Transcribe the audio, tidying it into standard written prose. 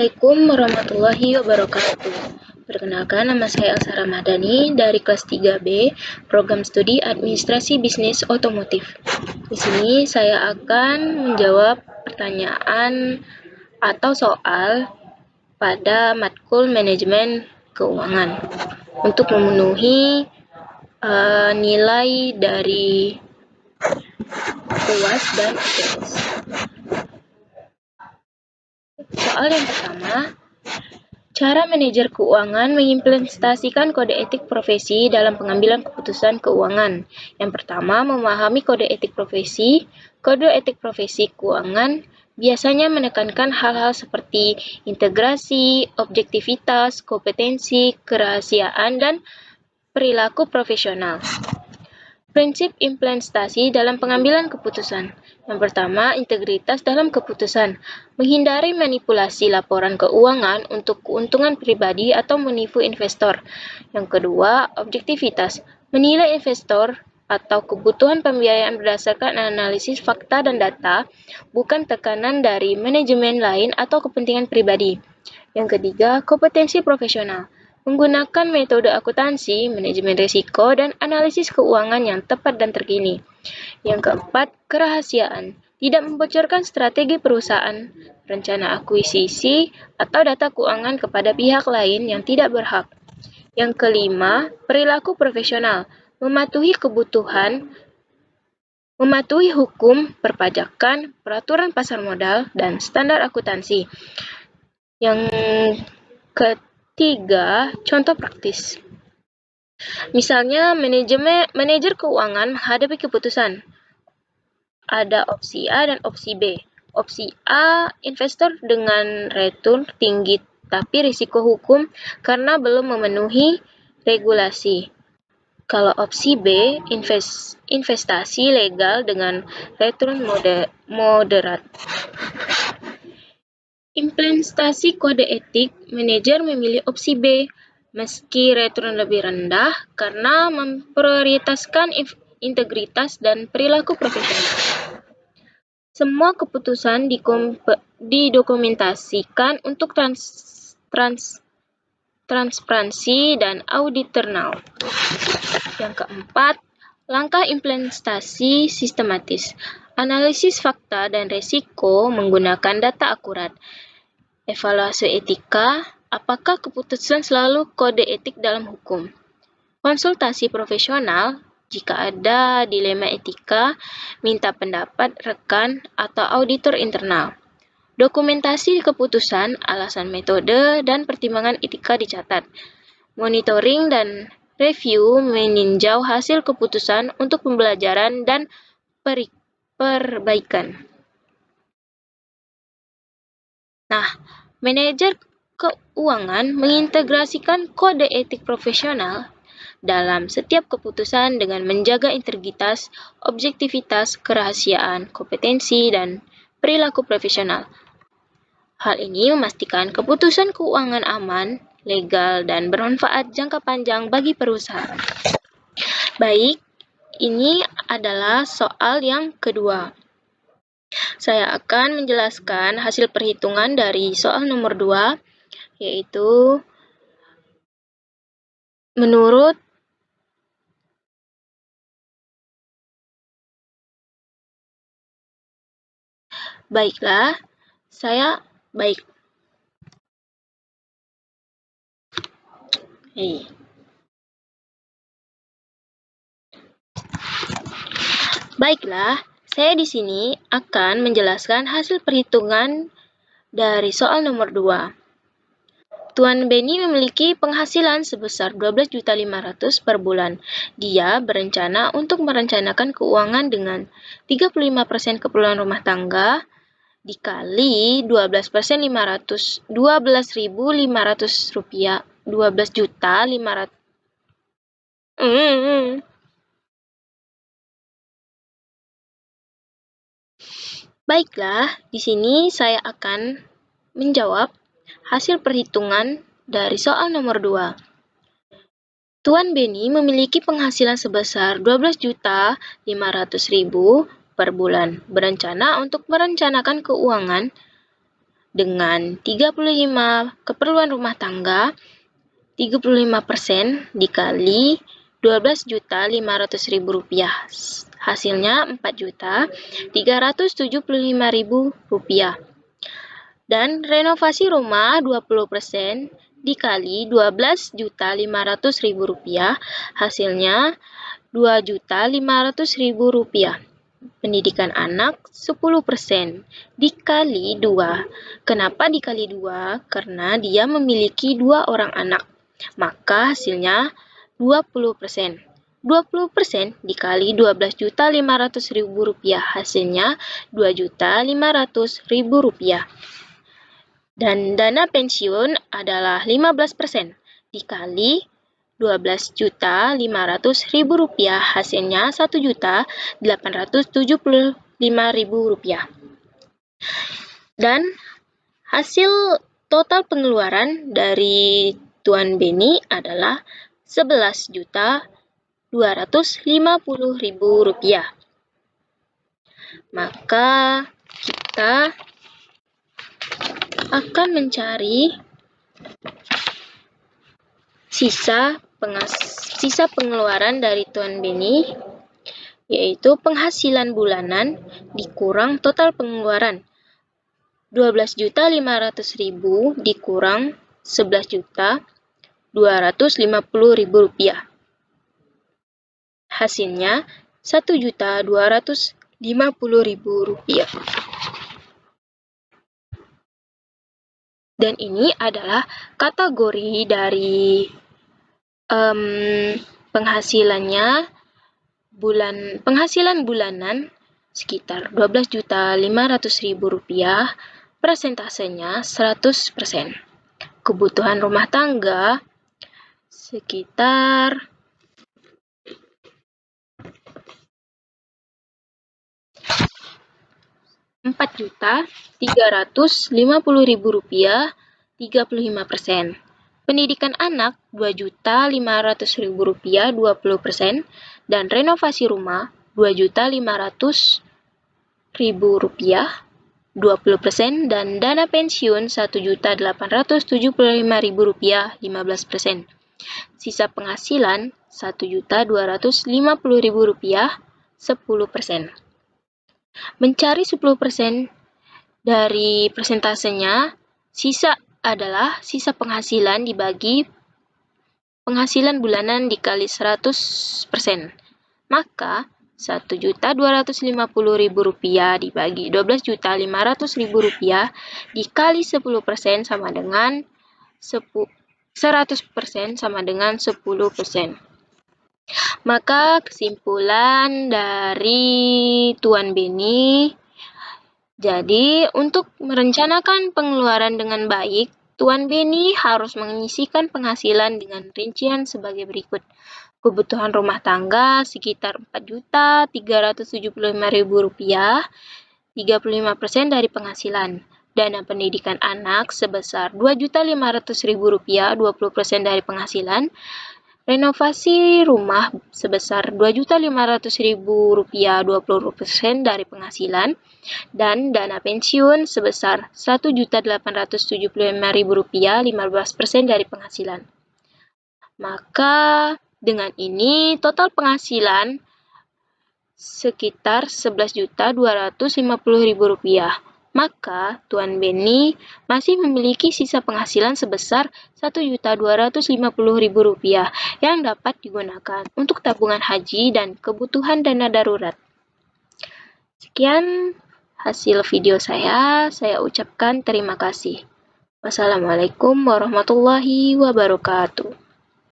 Assalamualaikum warahmatullahi wabarakatuh. Perkenalkan, nama saya Elsa Ramadhani dari kelas 3B, Program Studi Administrasi Bisnis Otomotif. Di sini saya akan menjawab pertanyaan atau soal pada matkul manajemen keuangan untuk memenuhi nilai dari UAS dan UTS. Soal yang pertama, cara manajer keuangan mengimplementasikan kode etik profesi dalam pengambilan keputusan keuangan. Yang pertama, memahami kode etik profesi. Kode etik profesi keuangan biasanya menekankan hal-hal seperti integrasi, objektivitas, kompetensi, kerahasiaan, dan perilaku profesional. Prinsip implementasi dalam pengambilan keputusan. Yang pertama, integritas dalam keputusan. Menghindari manipulasi laporan keuangan untuk keuntungan pribadi atau menipu investor. Yang kedua, objektivitas. Menilai investor atau kebutuhan pembiayaan berdasarkan analisis fakta dan data, bukan tekanan dari manajemen lain atau kepentingan pribadi. Yang ketiga, kompetensi profesional. Menggunakan metode akuntansi, manajemen risiko, dan analisis keuangan yang tepat dan terkini. Yang keempat, kerahasiaan. Tidak membocorkan strategi perusahaan, rencana akuisisi, atau data keuangan kepada pihak lain yang tidak berhak. Yang kelima, perilaku profesional. Mematuhi hukum perpajakan, peraturan pasar modal, dan standar akuntansi. Yang ketiga, contoh praktis. Misalnya, manajer keuangan menghadapi keputusan. Ada opsi A dan opsi B. Opsi A, investor dengan return tinggi tapi risiko hukum karena belum memenuhi regulasi. Kalau opsi B, investasi legal dengan return moderat. Implementasi kode etik, manajer memilih opsi B, meski return lebih rendah karena memprioritaskan integritas dan perilaku profesional. Semua keputusan didokumentasikan untuk transparansi dan audit internal. Yang keempat, langkah implementasi sistematis. Analisis fakta dan risiko menggunakan data akurat. Evaluasi etika, apakah keputusan selalu kode etik dalam hukum? Konsultasi profesional, jika ada dilema etika, minta pendapat rekan atau auditor internal. Dokumentasi keputusan, alasan metode, dan pertimbangan etika dicatat. Monitoring dan review meninjau hasil keputusan untuk pembelajaran dan perbaikan. Nah, manajer keuangan mengintegrasikan kode etik profesional dalam setiap keputusan dengan menjaga integritas, objektivitas, kerahasiaan, kompetensi, dan perilaku profesional. Hal ini memastikan keputusan keuangan aman, legal, dan bermanfaat jangka panjang bagi perusahaan. Baik, ini adalah soal yang kedua. Saya akan menjelaskan hasil perhitungan dari soal nomor 2, yaitu menurut Baiklah, saya di sini akan menjelaskan hasil perhitungan dari soal nomor 2. Tuan Benny memiliki penghasilan sebesar 12.500.000 per bulan. Dia berencana untuk merencanakan keuangan dengan 35% keperluan rumah tangga dikali 12% 12.500 rupiah, 12.500. Baiklah, di sini saya akan menjawab hasil perhitungan dari soal nomor 2. Tuan Benny memiliki penghasilan sebesar 12.500.000 per bulan. Berencana untuk merencanakan keuangan dengan 35 keperluan rumah tangga, 35% dikali Rp12.500.000. Hasilnya Rp4.375.000. Dan renovasi rumah 20% dikali Rp12.500.000. Hasilnya Rp2.500.000. Pendidikan anak 10% dikali 2. Kenapa dikali 2? Karena dia memiliki 2 orang anak. Maka hasilnya 20%. 20% dikali Rp12.500.000. Hasilnya Rp2.500.000. Dan dana pensiun adalah 15% dikali Rp12.500.000. Hasilnya Rp1.875.000. Dan hasil total pengeluaran dari Tuan Beni adalah Rp11.250.000. Maka kita akan mencari sisa pengeluaran dari Tuan Beni, yaitu penghasilan bulanan dikurang total pengeluaran. Rp12.500.000 dikurang Rp11.250.000. Hasilnya Rp1.250.000. Dan ini adalah kategori dari penghasilan bulanan sekitar Rp12.500.000, persentasenya 100%. Kebutuhan rumah tangga sekitar Rp4.350.000, 35%. Pendidikan anak Rp2.500.000, 20%. Dan renovasi rumah Rp2.500.000, 20%. Dan dana pensiun Rp1.875.000, 15%. Sisa penghasilan Rp1.250.000, 10%. Mencari 10% dari persentasenya, sisa adalah sisa penghasilan dibagi penghasilan bulanan dikali 100%. Maka Rp1.250.000 dibagi Rp12.500.000 dikali 10% sama dengan 100% sama dengan 10%. Maka kesimpulan dari Tuan Beni, jadi untuk merencanakan pengeluaran dengan baik, Tuan Beni harus menyisihkan penghasilan dengan rincian sebagai berikut. Kebutuhan rumah tangga sekitar Rp4.375.000, 35% dari penghasilan. Dana pendidikan anak sebesar Rp2.500.000, 20% dari penghasilan. Renovasi rumah sebesar Rp2.500.000, 20% dari penghasilan. Dan dana pensiun sebesar Rp1.875.000, 15% dari penghasilan. Maka dengan ini total penghasilan sekitar Rp11.250.000. Maka Tuan Beni masih memiliki sisa penghasilan sebesar Rp1.250.000 yang dapat digunakan untuk tabungan haji dan kebutuhan dana darurat. Sekian hasil video saya ucapkan terima kasih. Wassalamualaikum warahmatullahi wabarakatuh.